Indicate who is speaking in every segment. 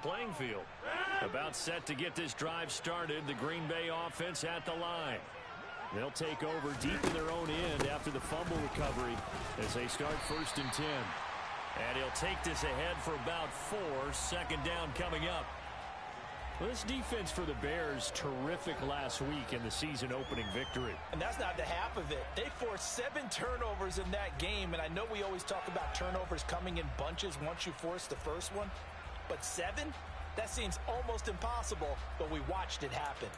Speaker 1: playing field. About set to get this drive started, the Green Bay offense at the line. They'll take over deep in their own end after the fumble recovery as they start 1st and 10. And he'll take this ahead for about 4. 2nd down coming up. Well, this defense for the Bears, terrific last week in the season-opening victory.
Speaker 2: And that's not the half of it. They forced 7 turnovers in that game, and I know we always talk about turnovers coming in bunches once you force the first one, but 7? That seems almost impossible, but we watched it happen.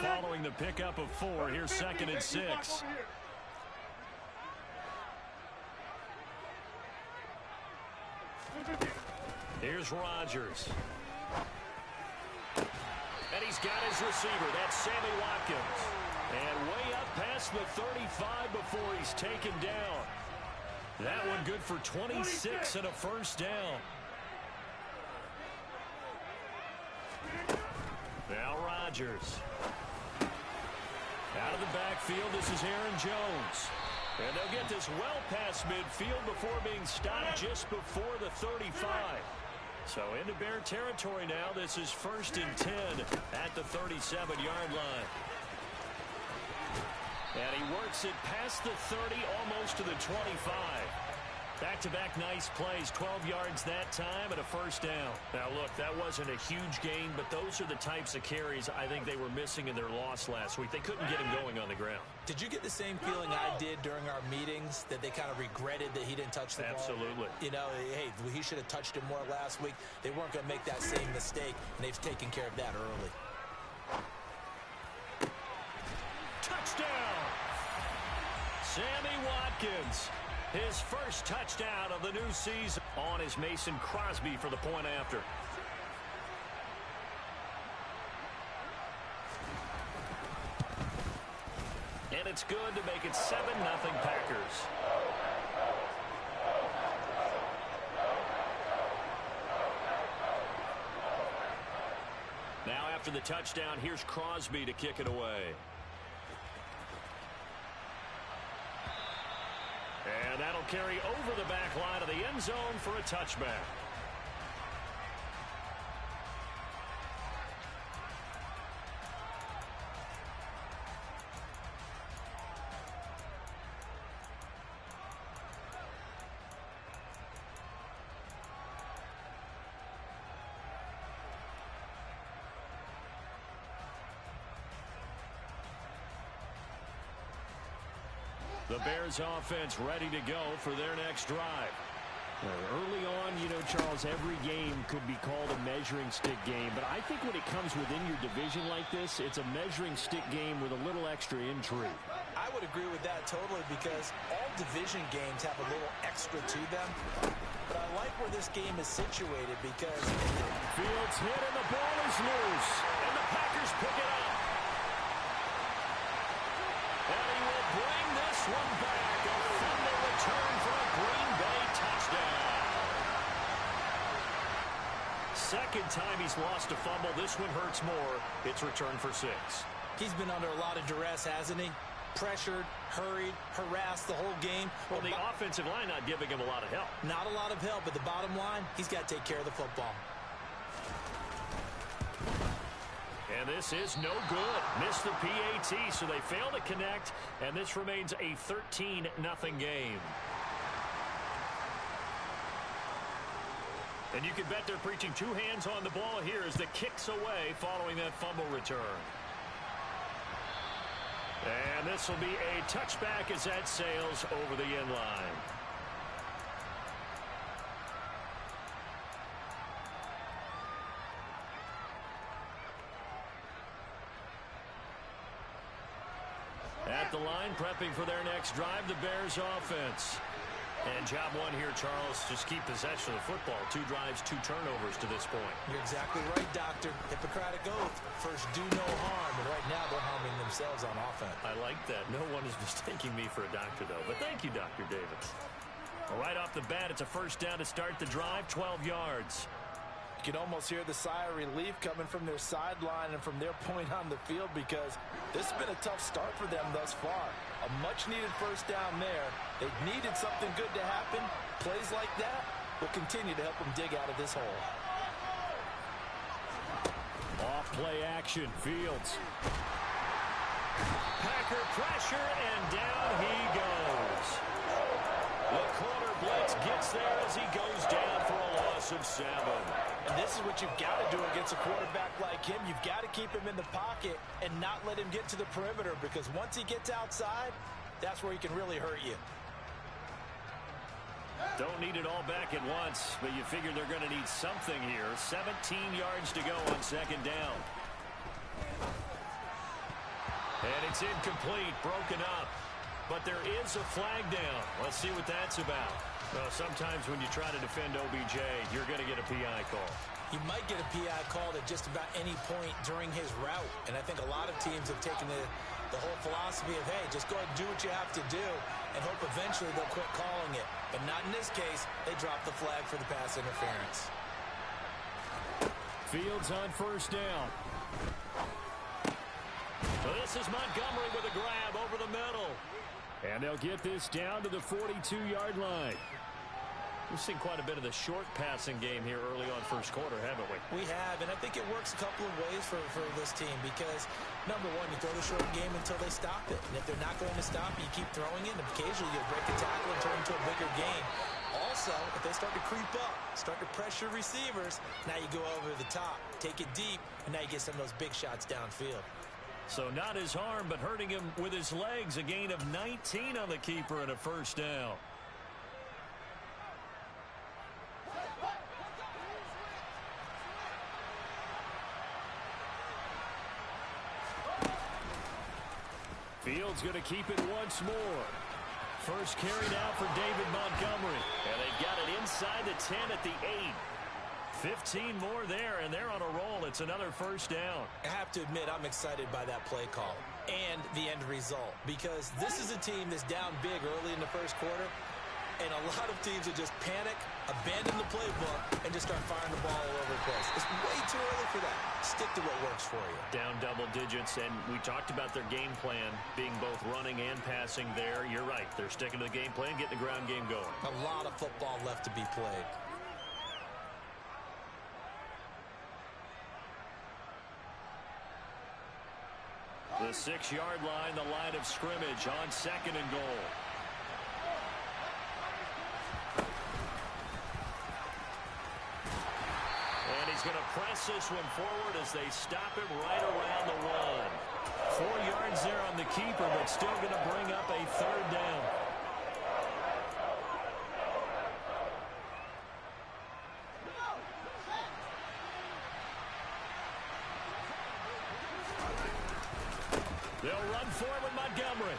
Speaker 1: Following the pickup of 4, here's 2nd and 6. Here's Rodgers. And he's got his receiver. That's Sammy Watkins. And way up past the 35 before he's taken down. That one good for 26 and a 1st down. Now Rodgers. Out of the backfield, this is Aaron Jones. And they'll get this well past midfield before being stopped just before the 35. So into Bear territory now. This is 1st and 10 at the 37-yard line. And he works it past the 30, almost to the 25. Back-to-back nice plays, 12 yards that time and a 1st down. Now, look, that wasn't a huge gain, but those are the types of carries I think they were missing in their loss last week. They couldn't get him going on the ground.
Speaker 2: Did you get the same feeling I did during our meetings, that they kind of regretted that he didn't touch the ball?
Speaker 1: Absolutely.
Speaker 2: You know, hey, he should have touched it more last week. They weren't going to make that same mistake, and they've taken care of that early.
Speaker 1: Touchdown! Sammy Watkins. His first touchdown of the new season on is Mason Crosby for the point after. And it's good to make it 7-0 Packers. Now after the touchdown, here's Crosby to kick it away. And that'll carry over the back line of the end zone for a touchback. The Bears offense ready to go for their next drive.
Speaker 3: Early on, you know, Charles, every game could be called a measuring stick game. But I think when it comes within your division like this, it's a measuring stick game with a little extra intrigue.
Speaker 2: I would agree with that totally, because all division games have a little extra to them. But I like where this game is situated because
Speaker 1: Fields hit and the ball is loose. And the Packers pick it up. And he will bring this one back. A fumble return for a Green Bay touchdown. Second time he's lost a fumble. This one hurts more. It's returned for 6.
Speaker 2: He's been under a lot of duress, hasn't he? Pressured, hurried, harassed the whole game.
Speaker 1: Well, the offensive line not giving him a lot of help.
Speaker 2: Not a lot of help, but the bottom line, he's got to take care of the football.
Speaker 1: And this is no good. Missed the PAT, so they fail to connect, and this remains a 13-0 game. And you can bet they're preaching 2 hands on the ball here as the kick's away following that fumble return. And this will be a touchback as that sails over the end line. At the line, prepping for their next drive, the Bears offense. And job one here, Charles, just keep possession of the football. 2 drives, 2 turnovers to this point.
Speaker 2: You're exactly right, Doctor. Hippocratic oath. First, do no harm. And right now, they're harming themselves on offense.
Speaker 1: I like that. No one is mistaking me for a doctor, though. But thank you, Dr. Davis. Well, right off the bat, it's a first down to start the drive, 12 yards.
Speaker 2: You can almost hear the sigh of relief coming from their sideline and from their point on the field, because this has been a tough start for them thus far. A much-needed first down there. They needed something good to happen. Plays like that, will continue to help them dig out of this hole.
Speaker 1: Off play action, Fields. Packer pressure, and down he goes. The corner blitz gets there as he goes down for a loss of 7.
Speaker 2: And this is what you've got to do against a quarterback like him. You've got to keep him in the pocket and not let him get to the perimeter, because once he gets outside, that's where he can really hurt you.
Speaker 1: Don't need it all back at once, but you figure they're going to need something here. 17 yards to go on second down. And it's incomplete, broken up. But there is a flag down. Let's see what that's about. Well, sometimes when you try to defend OBJ, you're going to get a PI call.
Speaker 2: You might get a PI called at just about any point during his route. And I think a lot of teams have taken the whole philosophy of, hey, just go ahead and do what you have to do and hope eventually they'll quit calling it. But not in this case. They dropped the flag for the pass interference.
Speaker 1: Fields on first down. So this is Montgomery with a grab over the middle. And they'll get this down to the 42-yard line. We've seen quite a bit of the short passing game here early on first quarter, haven't we?
Speaker 2: We have, and I think it works a couple of ways for this team because, number one, you throw the short game until they stop it. And if they're not going to stop it, you keep throwing it, and occasionally you'll break a tackle and turn into a bigger game. Also, if they start to creep up, start to pressure receivers, now you go over the top, take it deep, and now you get some of those big shots downfield.
Speaker 1: So not his arm, but hurting him with his legs. A gain of 19 on the keeper and a first down. Fields going to keep it once more. First carry now for David Montgomery. And they've got it inside the 10 at the 8. 15 more there, and they're on a roll. It's another first down.
Speaker 2: I have to admit, I'm excited by that play call and the end result, because this is a team that's down big early in the first quarter, and a lot of teams will just panic, abandon the playbook, and just start firing the ball all over the place. It's way too early for that. Stick to what works for you.
Speaker 1: Down double digits, and we talked about their game plan being both running and passing there. You're right. They're sticking to the game plan, getting the ground game going.
Speaker 2: A lot of football left to be played.
Speaker 1: The 6-yard line, the line of scrimmage on second and goal. And he's going to press this one forward as they stop him right around the 1. 4 yards there on the keeper, but still going to bring up a third down. They'll run forward with Montgomery.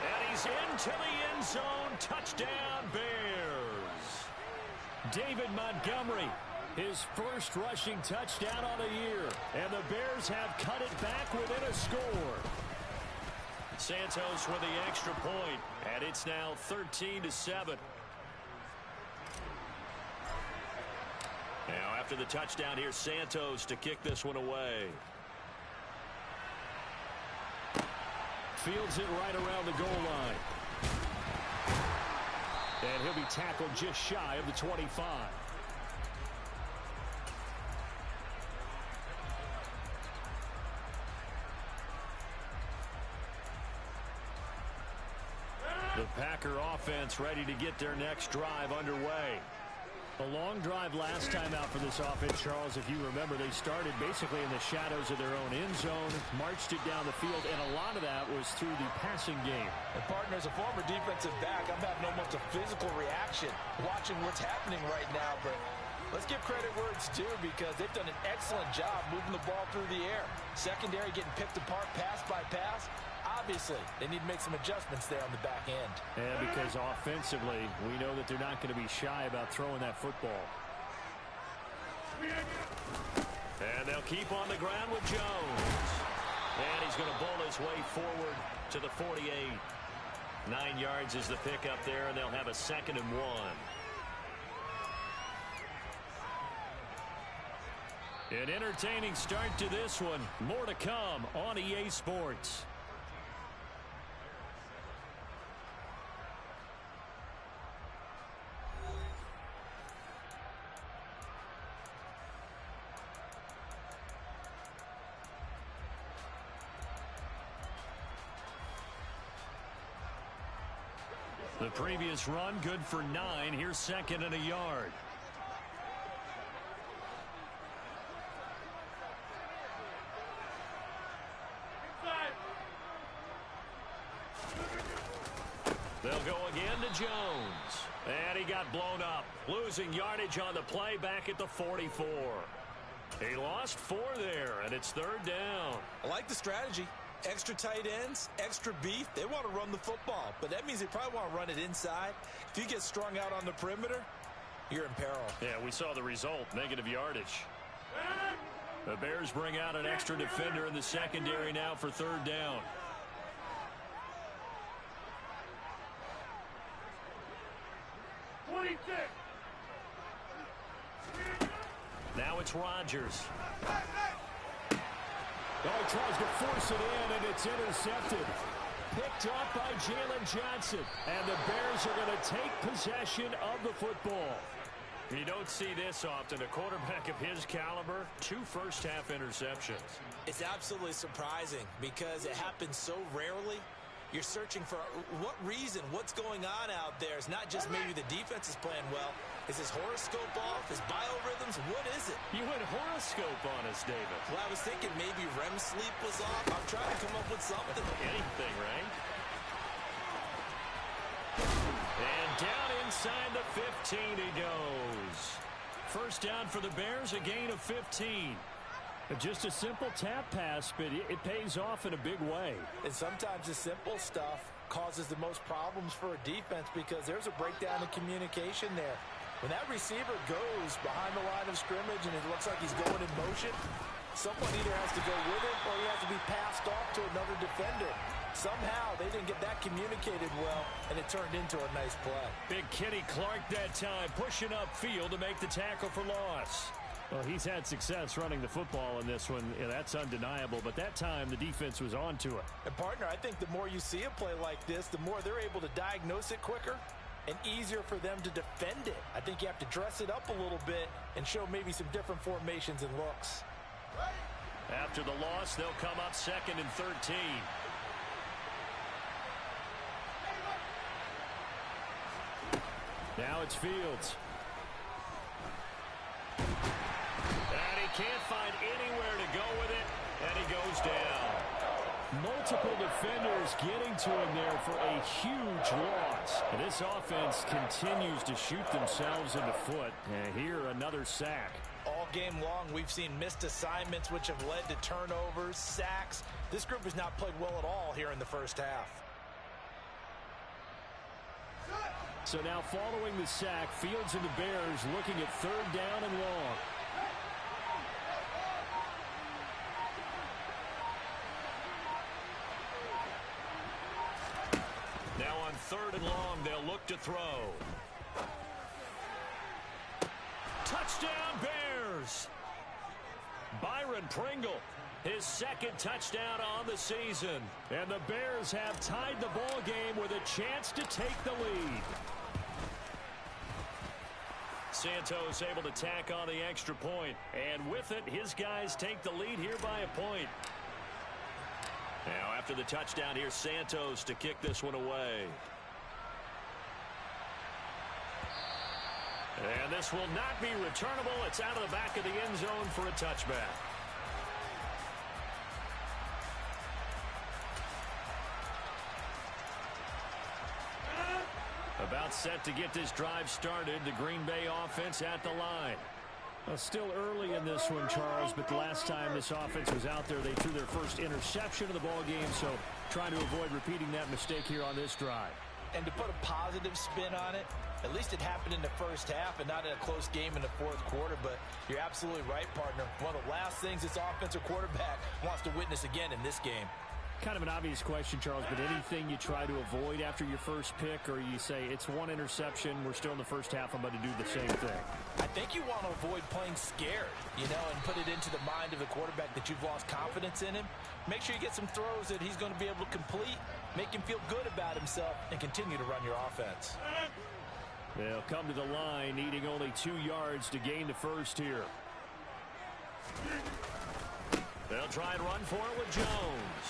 Speaker 1: And he's into the end zone. Touchdown, Bears. David Montgomery, his first rushing touchdown on the year. And the Bears have cut it back within a score. Santos with the extra point. And it's now 13-7. Now after the touchdown, here's Santos to kick this one away. Fields it right around the goal line. And he'll be tackled just shy of the 25. The Packer offense ready to get their next drive underway. A long drive last time out for this offense, Charles. If you remember, they started basically in the shadows of their own end zone, marched it down the field, and a lot of that was through the passing game.
Speaker 2: And partner, as a former defensive back, I'm having almost a physical reaction watching what's happening right now. But let's give credit where it's due, because they've done an excellent job moving the ball through the air. Secondary getting picked apart pass by pass. Obviously, they need to make some adjustments there on the back end.
Speaker 1: And because offensively, we know that they're not going to be shy about throwing that football. And they'll keep on the ground with Jones. And he's going to bowl his way forward to the 48. 9 yards is the pickup there, and they'll have a 2nd and 1. An entertaining start to this one. More to come on EA Sports. The previous run good for 9. Here's second and a yard. They'll go again to Jones. And he got blown up. Losing yardage on the play back at the 44. He lost 4 there, and it's third down.
Speaker 2: I like the strategy. Extra tight ends, extra beef. They want to run the football, but that means they probably want to run it inside. If you get strung out on the perimeter, you're in peril.
Speaker 1: Yeah, we saw the result, negative yardage. The Bears bring out an extra defender in the secondary now for third down. Now it's Rodgers.
Speaker 3: Oh, he tries to force it in, and it's intercepted. Picked up by Jalen Johnson. And the Bears are going to take possession of the football.
Speaker 1: You don't see this often. A quarterback of his caliber, 2 first-half interceptions.
Speaker 2: It's absolutely surprising because it happens so rarely. You're searching for what reason, what's going on out there. It's not just maybe the defense is playing well. Is his horoscope off? His biorhythms? What is it?
Speaker 1: You went horoscope on us, David.
Speaker 2: Well, I was thinking maybe REM sleep was off. I'm trying to come up with something.
Speaker 1: Anything, right? And down inside the 15 he goes. First down for the Bears, a gain of 15.
Speaker 3: Just a simple tap pass, but it pays off in a big way.
Speaker 2: And sometimes the simple stuff causes the most problems for a defense because there's a breakdown in communication there. When that receiver goes behind the line of scrimmage and it looks like he's going in motion, someone either has to go with it or he has to be passed off to another defender. Somehow they didn't get that communicated well, and it turned into a nice play.
Speaker 1: Big Kenny Clark that time, pushing upfield to make the tackle for loss.
Speaker 3: Well, he's had success running the football in this one. Yeah, that's undeniable. But that time, the defense was on to it.
Speaker 2: And, partner, I think the more you see a play like this, the more they're able to diagnose it quicker and easier for them to defend it. I think you have to dress it up a little bit and show maybe some different formations and looks.
Speaker 1: After the loss, they'll come up second and 13.
Speaker 3: Now it's Fields.
Speaker 1: And he can't find anywhere to go with it, and he goes down.
Speaker 3: Multiple defenders getting to him there for a huge loss. And this offense continues to shoot themselves in the foot. And here, another sack.
Speaker 2: All game long, we've seen missed assignments, which have led to turnovers, sacks. This group has not played well at all here in the first half.
Speaker 3: So now following the sack, Fields and the Bears looking at third down and long.
Speaker 1: Now on third and long, they'll look to throw. Touchdown, Bears! Byron Pringle, his second touchdown on the season.
Speaker 3: And the Bears have tied the ball game with a chance to take the lead.
Speaker 1: Santos able to tack on the extra point. And with it, his guys take the lead here by a point. Now after the touchdown, here's Santos to kick this one away. And this will not be returnable. It's out of the back of the end zone for a touchback. About set to get this drive started. The Green Bay offense at the line.
Speaker 3: Well, still early in this one, Charles, but the last time this offense was out there, they threw their first interception of the ball game, so trying to avoid repeating that mistake here on this drive.
Speaker 2: And to put a positive spin on it, at least it happened in the first half and not in a close game in the fourth quarter, but you're absolutely right, partner. One of the last things this offensive quarterback wants to witness again in this game.
Speaker 3: Kind of an obvious question, Charles, but anything you try to avoid after your first pick, or you say it's one interception, we're still in the first half, I'm going to do the same thing?
Speaker 2: I think you want to avoid playing scared, and put it into the mind of the quarterback that you've lost confidence in him. Make sure you get some throws that he's going to be able to complete, make him feel good about himself, and continue to run your offense.
Speaker 3: They'll come to the line, needing only 2 yards to gain the first here.
Speaker 1: They'll try and run for it with Jones.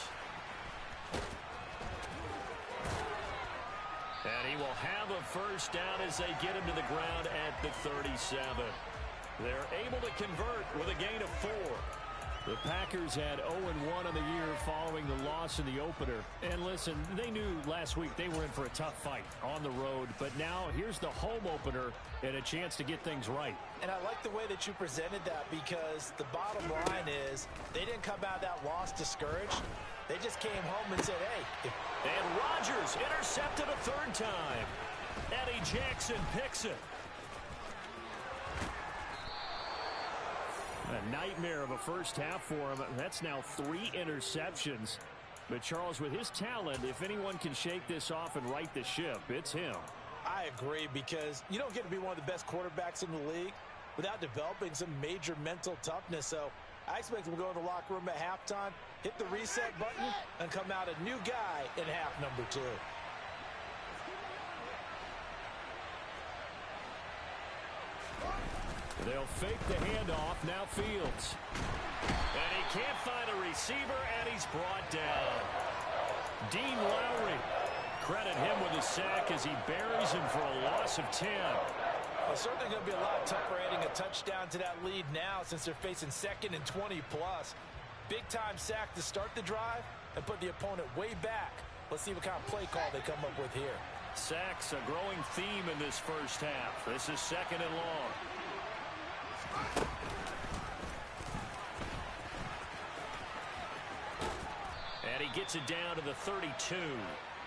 Speaker 1: And he will have a first down as they get him to the ground at the 37. They're able to convert with a gain of 4. The Packers had 0-1 on the year following the loss in the opener. And listen, they knew last week they were in for a tough fight on the road. But now here's the home opener and a chance to get things right.
Speaker 2: And I like the way that you presented that, because the bottom line is they didn't come out of that loss discouraged. They just came home and said, hey.
Speaker 1: And Rodgers intercepted a third time. Eddie Jackson picks it. A nightmare of a first half for him. That's now 3 interceptions. But Charles, with his talent, if anyone can shake this off and right the ship, it's him.
Speaker 2: I agree, because you don't get to be one of the best quarterbacks in the league without developing some major mental toughness. So I expect him to go in the locker room at halftime, hit the reset button, and come out a new guy in half number 2.
Speaker 1: They'll fake the handoff. Now Fields. And he can't find a receiver, and he's brought down. Dean Lowry. Credit him with a sack as he buries him for a loss of 10.
Speaker 2: Well, certainly going to be a lot tougher adding a touchdown to that lead now, since they're facing 2nd and 20+. Big-time sack to start the drive and put the opponent way back. Let's see what kind of play call they come up with here.
Speaker 1: Sacks, a growing theme in this first half. This is 2nd and long. And he gets it down to the 32.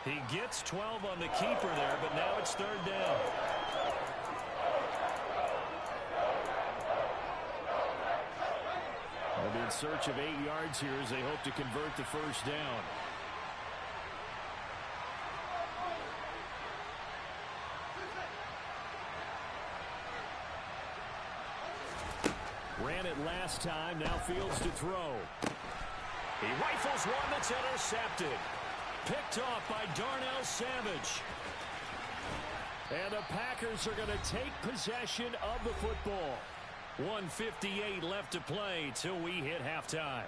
Speaker 1: He gets 12 on the keeper there, but now it's 3rd down. They'll be in search of 8 yards here as they hope to convert the first down. Ran it last time. Now Fields to throw. He rifles one that's intercepted. Picked off by Darnell Savage. And the Packers are going to take possession of the football. 1:58 left to play till we hit halftime.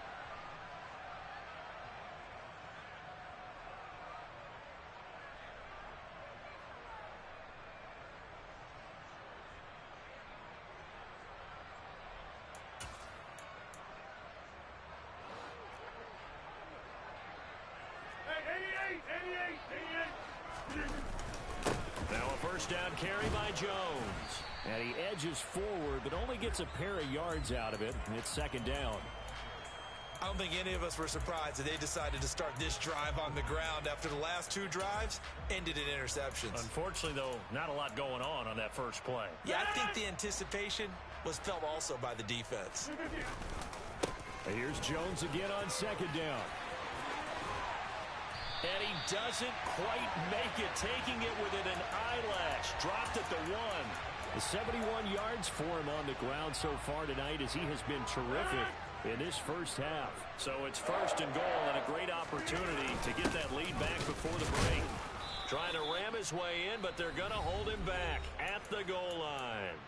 Speaker 1: Now a first down carry by Jones. And he edges forward, but only gets a pair of yards out of it. And it's 2nd down.
Speaker 2: I don't think any of us were surprised that they decided to start this drive on the ground after the last 2 drives ended in interceptions.
Speaker 1: Unfortunately, though, not a lot going on that first play.
Speaker 2: Yeah, I think the anticipation was felt also by the defense.
Speaker 1: And here's Jones again on 2nd down. And he doesn't quite make it, taking it within an eyelash. Dropped at the 1. The 71 yards for him on the ground so far tonight, as he has been terrific in this first half. So it's 1st and goal, and a great opportunity to get that lead back before the break. Trying to ram his way in, but they're going to hold him back at the goal line.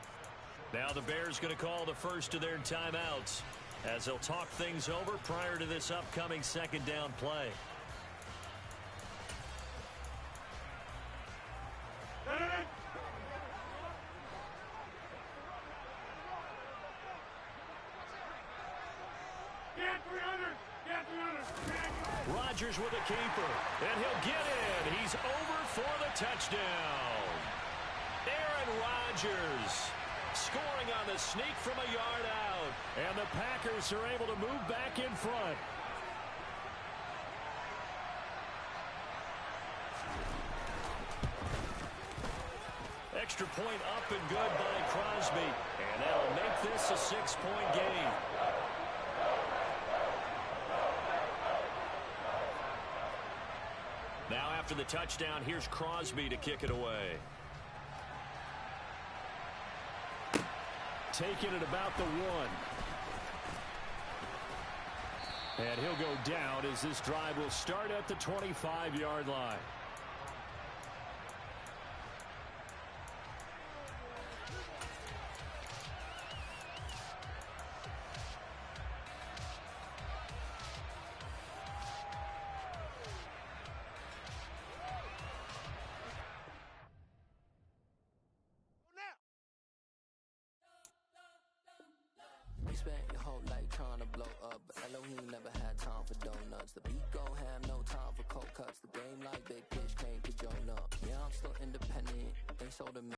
Speaker 1: Now the Bears going to call the first of their timeouts as they'll talk things over prior to this upcoming 2nd down play. Rodgers with a keeper, and he'll get in. He's over for the touchdown. Aaron Rodgers scoring on the sneak from a yard out, and the Packers are able to move back in front. Extra point up and good by Crosby, and that'll make this a 6-point game. Now after the touchdown, here's Crosby to kick it away. Taking it about the 1. And he'll go down as this drive will start at the 25-yard line.
Speaker 4: whole like trying to blow up, but Elohim never had time for donuts. The beat go ham, no time for cold cuts. The game like big pitch came to Jonah. Yeah, I'm still independent, ain't sold a